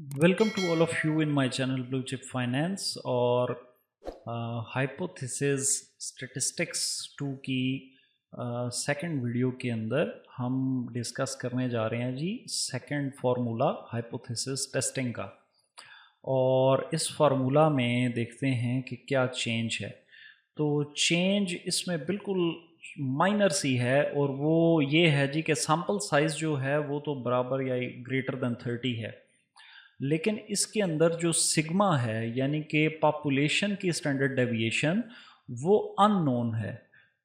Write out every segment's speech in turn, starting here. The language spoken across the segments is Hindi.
Welcome to all of you in my channel Blue Chip Finance और हाइपोथेसिस स्टैटिस्टिक्स 2 की सेकंड वीडियो के अंदर हम डिस्कस करने जा रहे हैं जी सेकंड फार्मूला हाइपोथेसिस टेस्टिंग का। और इस फार्मूला में देखते हैं कि क्या चेंज है। तो चेंज इसमें बिल्कुल माइनर सी है और वो ये है जी कि सैम्पल साइज़ जो है वो तो बराबर या ग्रेटर देन 30 है, लेकिन इसके अंदर जो सिग्मा है यानी कि पॉपुलेशन की स्टैंडर्ड डेविएशन वो अननोन है।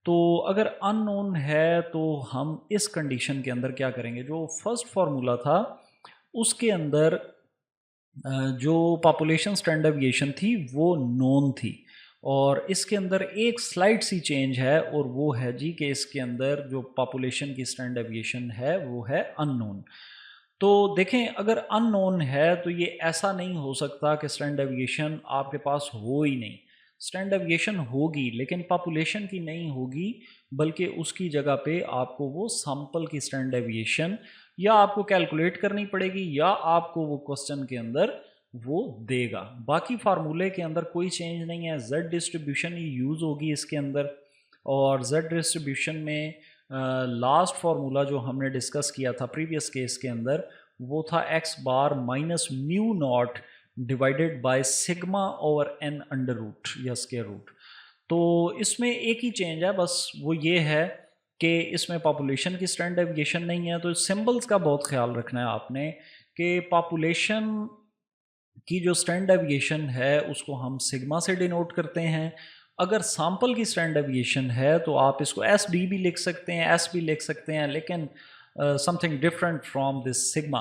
तो अगर अननोन है तो हम इस कंडीशन के अंदर क्या करेंगे, जो फर्स्ट फार्मूला था उसके अंदर जो पॉपुलेशन स्टैंडर्ड डेविएशन थी वो नोन थी, और इसके अंदर एक स्लाइड सी चेंज है और वो है जी कि इसके अंदर जो पॉपुलेशन की स्टैंडर्ड डेविएशन है वो है अननोन। तो देखें, अगर अननोन है तो ये ऐसा नहीं हो सकता कि स्टैंडर्ड डेविएशन आपके पास हो ही नहीं। स्टैंडर्ड डेविएशन होगी लेकिन पॉपुलेशन की नहीं होगी, बल्कि उसकी जगह पे आपको वो सैंपल की स्टैंडर्ड डेविएशन या आपको कैलकुलेट करनी पड़ेगी या आपको वो क्वेश्चन के अंदर वो देगा। बाकी फार्मूले के अंदर कोई चेंज नहीं है, जेड डिस्ट्रीब्यूशन ही यूज़ होगी इसके अंदर। और जेड डिस्ट्रीब्यूशन में लास्ट फार्मूला जो हमने डिस्कस किया था प्रीवियस केस के अंदर वो था X bar minus mu not divided by sigma over N under root या स्क्वायर रूट। तो इसमें एक ही चेंज है, बस वो ये है कि इसमें पॉपुलेशन की स्टैंडर्ड डेविएशन नहीं है। तो सिंबल्स का बहुत ख्याल रखना है आपने कि पॉपुलेशन की जो स्टैंडर्ड डेविएशन है उसको हम सिग्मा से डिनोट करते हैं। अगर सैंपल की स्टैंडर्ड डेविएशन है तो आप इसको एस डी भी लिख सकते हैं, एस भी लिख सकते हैं, लेकिन something different from this sigma.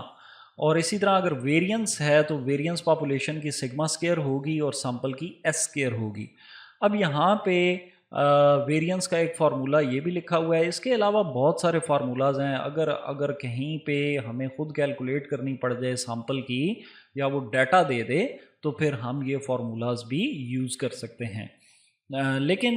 और इसी तरह अगर वेरिएंस है तो वेरिएंस पॉपुलेशन की सिग्मा स्क्वायर होगी और सैंपल की एस स्क्वायर होगी। अब यहाँ पे वेरिएंस का एक फार्मूला ये भी लिखा हुआ है, इसके अलावा बहुत सारे फार्मूलाज हैं। अगर अगर कहीं पे हमें खुद कैलकुलेट करनी पड़ जाए सैंपल की या वो डाटा दे दे तो फिर हम ये फार्मूलाज भी यूज़ कर सकते हैं। लेकिन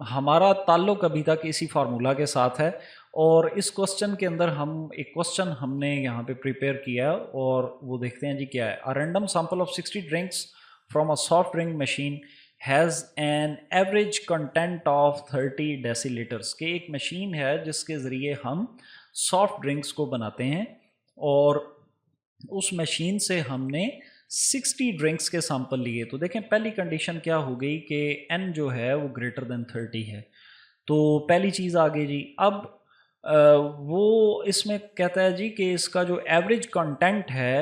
हमारा ताल्लुक अभी तक इसी फार्मूला के साथ है। और इस क्वेश्चन के अंदर हम एक क्वेश्चन हमने यहाँ पे प्रिपेयर किया और वो देखते हैं जी क्या है। अ random sample of 60 drinks from a soft drink machine has an average content of 30 डेसीलीटर्स। के एक मशीन है जिसके ज़रिए हम सॉफ्ट ड्रिंक्स को बनाते हैं और उस मशीन से हमने 60 ड्रिंक्स के सैंपल लिए। तो देखें पहली कंडीशन क्या हो गई कि n जो है वो ग्रेटर देन 30 है। तो पहली चीज़ आ गई जी। अब वो इसमें कहता है जी कि इसका जो एवरेज कंटेंट है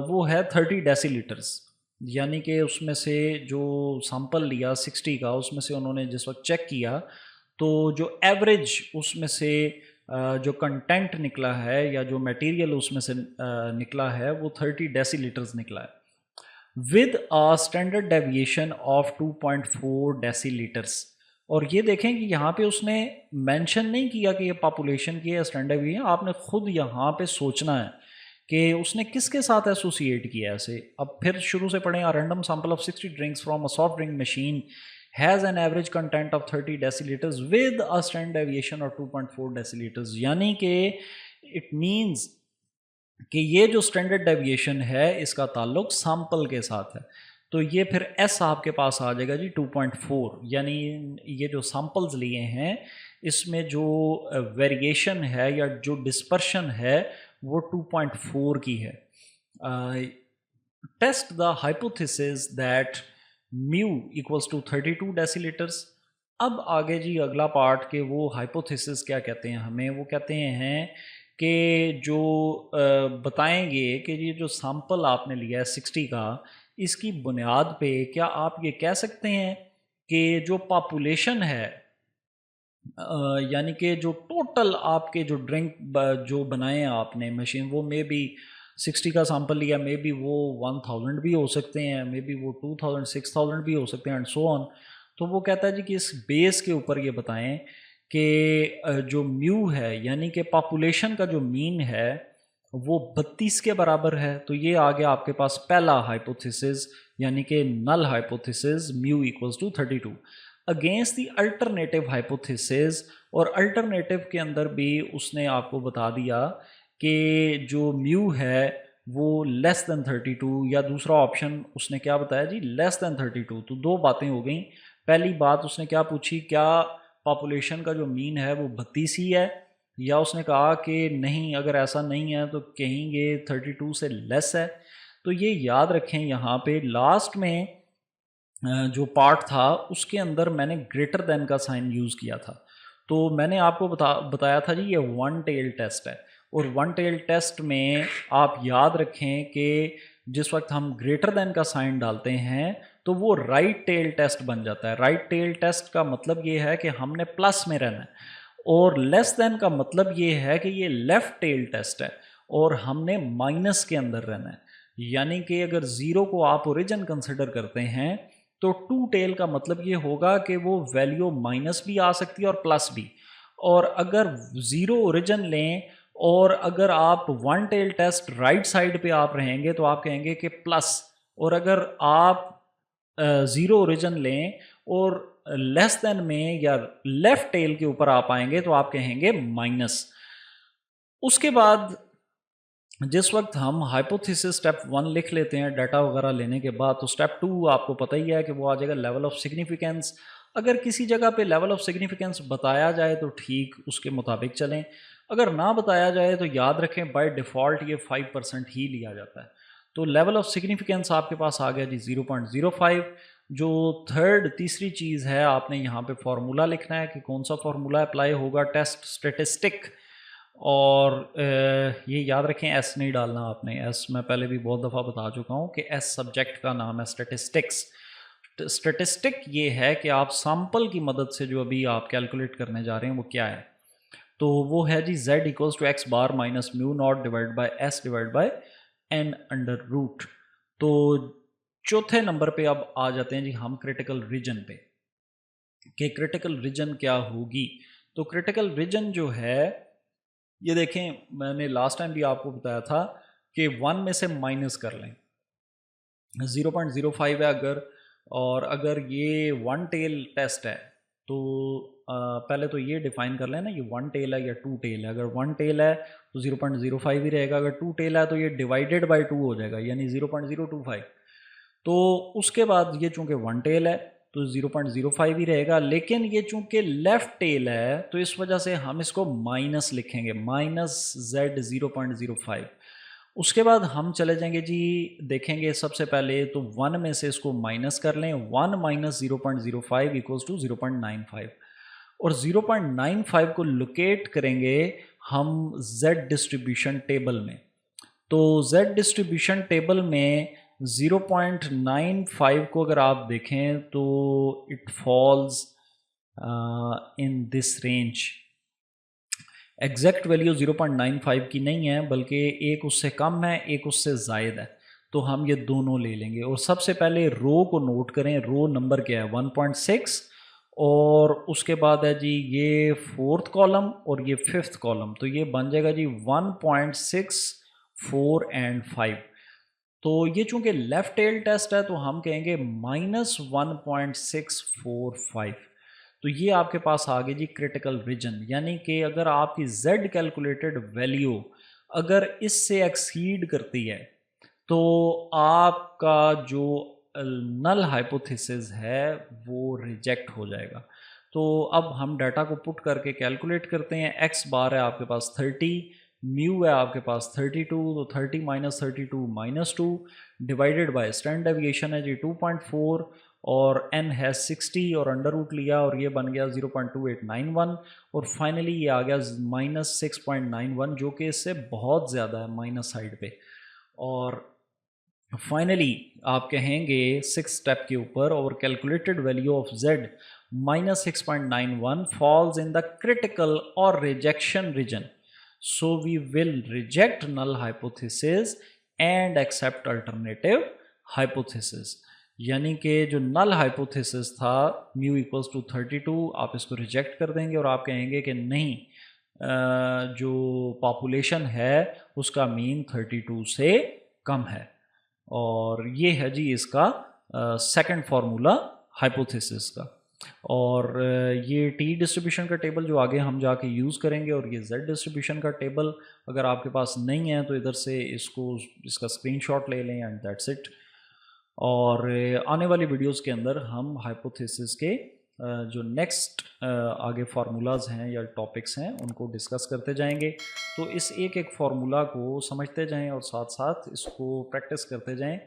वो है 30 डेसीलीटर्स, यानी कि उसमें से जो सैंपल लिया 60 का उसमें से उन्होंने जिस वक्त चेक किया तो जो एवरेज उसमें से जो कंटेंट निकला है या जो मटेरियल उसमें से निकला है वो 30 डेसीलीटर्स निकला है with a standard deviation of 2.4 डेसीलीटर्स। और ये देखें कि यहाँ पे उसने मेंशन नहीं किया कि ये पॉपुलेशन की है स्टैंडर्ड डेविएशन, आपने खुद यहाँ पे सोचना है कि उसने किसके साथ एसोसिएट किया ऐसे। अब फिर शुरू से पढ़ें। A random sample of 60 drinks from a soft drink machine has an average content of 30 decilitres with a standard deviation of 2.4 decilitres, यानी कि इट मीन्स कि ये जो स्टैंडर्ड डेविएशन है इसका ताल्लुक सैंपल के साथ है। तो ये फिर एस आपके पास आ जाएगा जी 2.4, यानी ये जो सैंपल्स लिए हैं इसमें जो वेरिएशन है या जो डिस्पर्शन है वो 2.4 की है। Test the hypothesis that mu equals to 32 decilitres. अब आगे जी अगला पार्ट के वो हाइपोथेसिस क्या कहते हैं हमें, वो कहते हैं कि जो बताएंगे कि ये जो सैंपल आपने लिया है 60 का, इसकी बुनियाद पे क्या आप ये कह सकते हैं कि जो पॉपुलेशन है यानी कि जो टोटल आपके जो ड्रिंक जो बनाए हैं आपने मशीन, वो मे बी 60 का सैंपल लिया, मे बी वो 1000 भी हो सकते हैं, मे बी वो 2000 6000 भी हो सकते हैं एंड सो ऑन। तो वो कहता है जी कि इस बेस के ऊपर ये बताएं कि जो म्यू है यानी कि पॉपुलेशन का जो मीन है वो 32 के बराबर है। तो ये आ गया आपके पास पहला हाइपोथेसिस, यानी कि null hypothesis mu equals to 32 against the alternative hypothesis. और अल्टरनेटिव के अंदर भी उसने आपको बता दिया कि जो म्यू है वो लेस देन 32, या दूसरा ऑप्शन उसने क्या बताया जी, लेस देन 32। तो दो बातें हो गई। पहली बात उसने क्या पूछी, क्या पॉपुलेशन का जो मीन है वो 32 ही है, या उसने कहा कि नहीं, अगर ऐसा नहीं है तो कहेंगे 32 से लेस है। तो ये याद रखें, यहाँ पे लास्ट में जो पार्ट था उसके अंदर मैंने ग्रेटर देन का साइन यूज़ किया था। तो मैंने आपको बताया था जी ये वन टेल टेस्ट है, और वन टेल टेस्ट में आप याद रखें कि जिस वक्त हम ग्रेटर देन का साइन डालते हैं तो वो राइट टेल टेस्ट बन जाता है। राइट टेल टेस्ट का मतलब ये है कि हमने प्लस में रहना है, और लेस देन का मतलब ये है कि ये लेफ्ट टेल टेस्ट है और हमने माइनस के अंदर रहना है। यानी कि अगर ज़ीरो को आप ओरिजिन कंसिडर करते हैं तो टू टेल का मतलब ये होगा कि वो वैल्यू माइनस भी आ सकती है और प्लस भी। और अगर ज़ीरो ओरिजिन लें और अगर आप one tail test right side पे आप रहेंगे तो आप कहेंगे कि प्लस, और अगर आप ज़ीरो ओरिजिन लें और लेस देन में या लेफ्ट टेल के ऊपर आप आएंगे तो आप कहेंगे माइनस। उसके बाद जिस वक्त हम हाइपोथेसिस स्टेप 1 लिख लेते हैं डाटा वगैरह लेने के बाद, तो स्टेप 2 आपको पता ही है कि वो आ जाएगा लेवल ऑफ सिग्निफिकेंस। अगर किसी जगह पे लेवल ऑफ सिग्निफिकेंस बताया जाए तो ठीक उसके मुताबिक चलें, अगर ना बताया जाए तो याद रखें बाय डिफ़ॉल्ट ये 5% ही लिया जाता है। तो लेवल ऑफ सिग्निफिकेंस आपके पास आ गया जी 0.05। जो तीसरी चीज़ है, आपने यहाँ पे फार्मूला लिखना है कि कौन सा फार्मूला अप्लाई होगा, टेस्ट स्टेटिस्टिक। और ये याद रखें एस नहीं डालना आपने, एस मैं पहले भी बहुत दफ़ा बता चुका हूँ कि एस सब्जेक्ट का नाम है स्टेटिस्टिक्स। स्टेटिस्टिक ये है कि आप सैंपल की मदद से जो अभी आप कैलकुलेट करने जा रहे हैं वो क्या है, तो वो है जी z equals to X bar minus mu not divide by S divide by N under root. तो चौथे नंबर पे अब आ जाते हैं जी हम क्रिटिकल रीजन पे, कि क्रिटिकल रीजन क्या होगी। तो क्रिटिकल रीजन जो है, ये देखें मैंने लास्ट टाइम भी आपको बताया था कि 1 में से माइनस कर लें, 0.05 है अगर, और अगर ये वन टेल टेस्ट है तो पहले तो ये डिफाइन कर लेना ये वन टेल है या टू टेल है। अगर वन टेल है तो 0.05 ही रहेगा, अगर टू टेल है तो ये डिवाइडेड बाय 2 हो जाएगा यानी 0.025। तो उसके बाद ये चूंकि वन टेल है तो 0.05 ही रहेगा, लेकिन ये चूंकि लेफ्ट टेल है तो इस वजह से हम इसको माइनस लिखेंगे, माइनस z 0.05। उसके बाद हम चले जाएंगे जी, देखेंगे सबसे पहले तो 1 में से इसको माइनस कर लें, 1 माइनस 0.05 इक्वल्स टू 0.95, और 0.95 को लोकेट करेंगे हम z डिस्ट्रीब्यूशन टेबल में। तो z डिस्ट्रीब्यूशन टेबल में 0.95 को अगर आप देखें तो it falls in this range. Exact value 0.95 की नहीं है बल्कि एक उससे कम है एक उससे ज़ायद है, तो हम ये दोनों ले लेंगे। और सबसे पहले रो को नोट करें, रो नंबर क्या है 1.6, और उसके बाद है जी ये फोर्थ कॉलम और ये फिफ्थ कॉलम, तो ये बन जाएगा जी 1.6, 4 एंड 5। तो ये चूंकि लेफ्ट टेल टेस्ट है तो हम कहेंगे -1.645। तो ये आपके पास आ गई जी क्रिटिकल रीजन, यानी कि अगर आपकी z कैलकुलेटेड वैल्यू अगर इससे एक्सीड करती है तो आपका जो नल हाइपोथेसिस है वो रिजेक्ट हो जाएगा। तो अब हम डाटा को पुट करके कैलकुलेट करते हैं। x बार है आपके पास 30, म्यू है आपके पास 32, तो 30 minus 32 -2 divided by standard deviation है जी 2.4, और n है 60 और अंडर रूट लिया और ये बन गया 0.2891, और फाइनली ये आ गया -6.91 जो कि इससे बहुत ज़्यादा है माइनस साइड पे। और फाइनली आप कहेंगे 6 स्टेप के ऊपर और calculated value of z -6.91 falls in the critical or rejection region, so we will reject null hypothesis and accept alternative hypothesis। यानी कि जो नल हाइपोथेसिस था म्यू इक्वल्स टू 32, आप इसको रिजेक्ट कर देंगे और आप कहेंगे कि नहीं, जो पॉपुलेशन है उसका मीन 32 से कम है। और ये है जी इसका सेकंड फार्मूला हाइपोथेसिस का। और ये टी डिस्ट्रीब्यूशन का टेबल जो आगे हम जाके यूज़ करेंगे, और ये जेड डिस्ट्रीब्यूशन का टेबल अगर आपके पास नहीं है तो इधर से इसका स्क्रीनशॉट ले लें एंड दैट्स इट। और आने वाली वीडियोस के अंदर हम हाइपोथेसिस के जो नेक्स्ट आगे फार्मूलाज हैं या टॉपिक्स हैं उनको डिस्कस करते जाएंगे। तो इस एक एक फार्मूला को समझते जाएं और साथ साथ इसको प्रैक्टिस करते जाएं,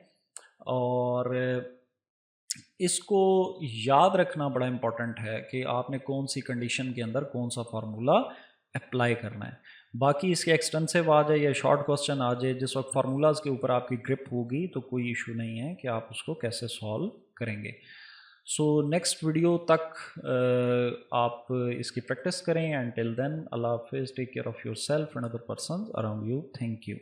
और इसको याद रखना बड़ा इम्पॉर्टेंट है कि आपने कौन सी कंडीशन के अंदर कौन सा फार्मूला अप्लाई करना है। बाकी इसके एक्सटेंसिव आ जाए या शॉर्ट क्वेश्चन आ जाए, जिस वक्त फार्मूलाज के ऊपर आपकी ग्रिप होगी तो कोई इशू नहीं है कि आप उसको कैसे सॉल्व करेंगे। सो नेक्स्ट वीडियो तक आप इसकी प्रैक्टिस करें, एंड टिल देन अल्लाह हाफिज़, take care of yourself and other person around you, thank you.